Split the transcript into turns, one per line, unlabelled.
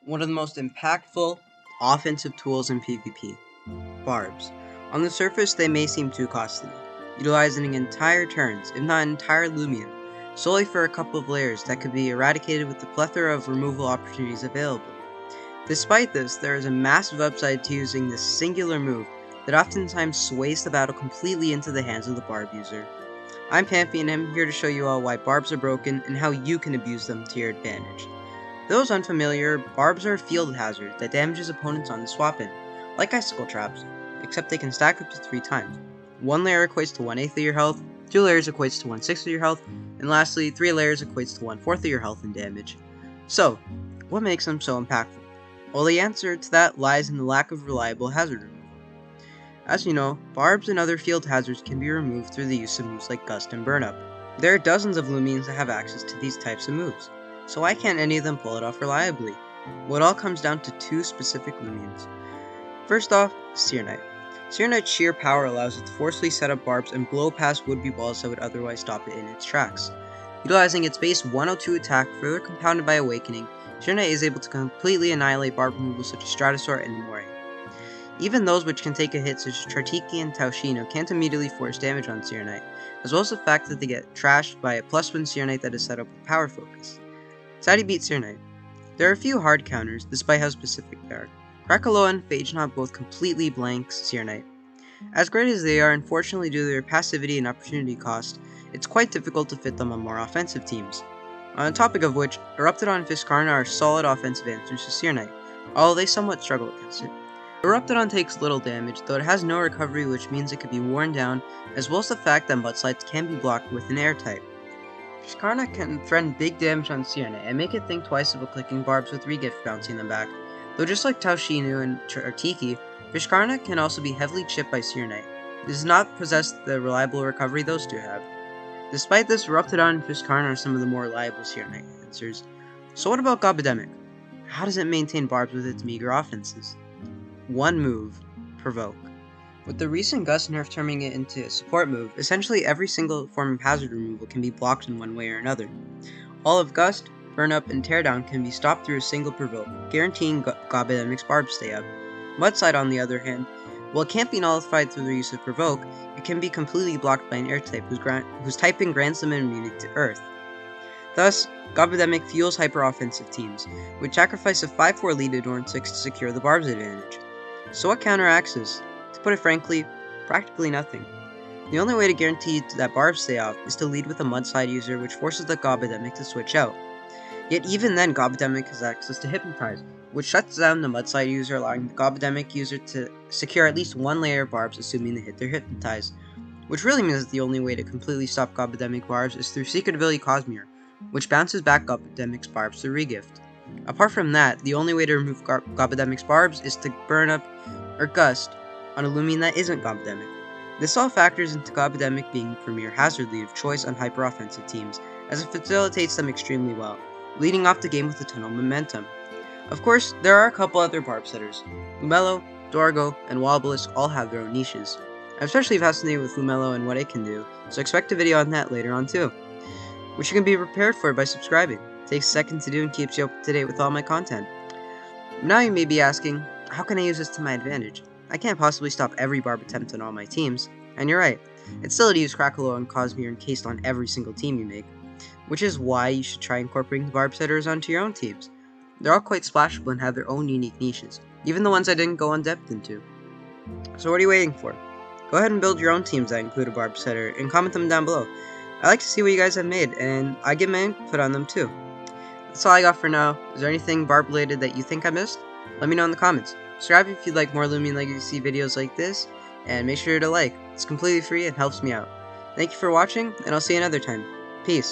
One of the most impactful offensive tools in PvP, Barbs. On the surface, they may seem too costly, utilizing entire turns, if not entire Loomian, solely for a couple of layers that could be eradicated with the plethora of removal opportunities available. Despite this, there is a massive upside to using this singular move that oftentimes sways the battle completely into the hands of the Barb user. I'm Pampey and I'm here to show you all why Barbs are broken and how you can abuse them to your advantage. Those unfamiliar, Barbs are a field hazard that damages opponents on the swap-in, like icicle traps, except they can stack up to 3 times. 1 layer equates to 1/8 of your health, 2 layers equates to 1/6 of your health, and lastly, 3 layers equates to 1/4 of your health and damage. So, what makes them so impactful? Well, the answer to that lies in the lack of reliable hazard removal. As you know, Barbs and other field hazards can be removed through the use of moves like Gust and Burn Up. There are dozens of Loomians that have access to these types of moves, so why can't any of them pull it off reliably? Well, it all comes down to 2 specific Loomians. First off, Seer Knight. Seer Knight's sheer power allows it to forcefully set up Barbs and blow past would-be walls that would otherwise stop it in its tracks. Utilizing its base 102 attack, further compounded by Awakening, Seer Knight is able to completely annihilate Barb removal such as Stratosaur and Moray. Even those which can take a hit such as Chartiki and Taushino can't immediately force damage on Seer Knight, as well as the fact that they get trashed by a +1 Seer Knight that is set up with Power Focus. So how do you beat Seer Knight? There are a few hard counters, despite how specific they are. Krakaloa and Phagenot both completely blank Seer Knight. As great as they are, unfortunately due to their passivity and opportunity cost, it's quite difficult to fit them on more offensive teams. On the topic of which, Eruptodon and Fiskarna are solid offensive answers to Seer Knight, although they somewhat struggle against it. Eruptodon takes little damage, though it has no recovery, which means it could be worn down, as well as the fact that Mudslides can be blocked with an air type. Fiskarna can threaten big damage on Seer Knight and make it think twice about clicking Barbs with Regift bouncing them back, though just like Taushino and Chartiki, Fiskarna can also be heavily chipped by Seer Knight. It does not possess the reliable recovery those two have. Despite this, Eruptodon and Fiskarna are some of the more reliable Seer Knight answers. So what about Gobidemic? How does it maintain Barbs with its meager offenses? One move, Provoke. With the recent Gust nerf turning it into a support move, essentially every single form of hazard removal can be blocked in one way or another. All of Gust, Burn Up, and Teardown can be stopped through a single Provoke, guaranteeing Gobidemic's Barbs stay up. Mudslide, on the other hand, while it can't be nullified through the use of Provoke, it can be completely blocked by an air type whose typing grants them an immunity to Earth. Thus, Gobidemic fuels hyper-offensive teams, which sacrifice a 5-4 lead at Ornn 6 to secure the Barbs advantage. So what counteracts this? To put it frankly, practically nothing. The only way to guarantee that Barbs stay off is to lead with a Mudslide user, which forces the Gobidemic to switch out. Yet even then, Gobidemic has access to Hypnotize, which shuts down the Mudslide user, allowing the Gobidemic user to secure at least 1 layer of Barbs, assuming they hit their Hypnotize. Which really means that the only way to completely stop Gobidemic Barbs is through Secret Ability Cosmere, which bounces back Gobidemic's Barbs through Regift. Apart from that, the only way to remove Gobidemic's Barbs is to Burn Up or Gust on a Loomian that isn't Gobidemic. This all factors into Gobidemic being the premier hazard lead of choice on hyper-offensive teams, as it facilitates them extremely well, leading off the game with a ton of momentum. Of course, there are a couple other Barb setters. Lumelo, Dorgo, and Wobblisk all have their own niches. I'm especially fascinated with Lumelo and what it can do, so expect a video on that later on too, which you can be prepared for by subscribing. It takes a second to do and keeps you up to date with all my content. Now you may be asking, how can I use this to my advantage? I can't possibly stop every Barb attempt on all my teams, and you're right, it's silly to use Krakaloa and Cosmere encased on every single team you make, which is why you should try incorporating the Barb setters onto your own teams. They're all quite splashable and have their own unique niches, even the ones I didn't go in depth into. So what are you waiting for? Go ahead and build your own teams that include a Barb setter, and comment them down below. I like to see what you guys have made, and I give my input on them too. That's all I got for now. Is there anything Barb related that you think I missed? Let me know in the comments. Subscribe if you'd like more Loomian Legacy videos like this, and make sure to like. It's completely free and helps me out. Thank you for watching, and I'll see you another time. Peace.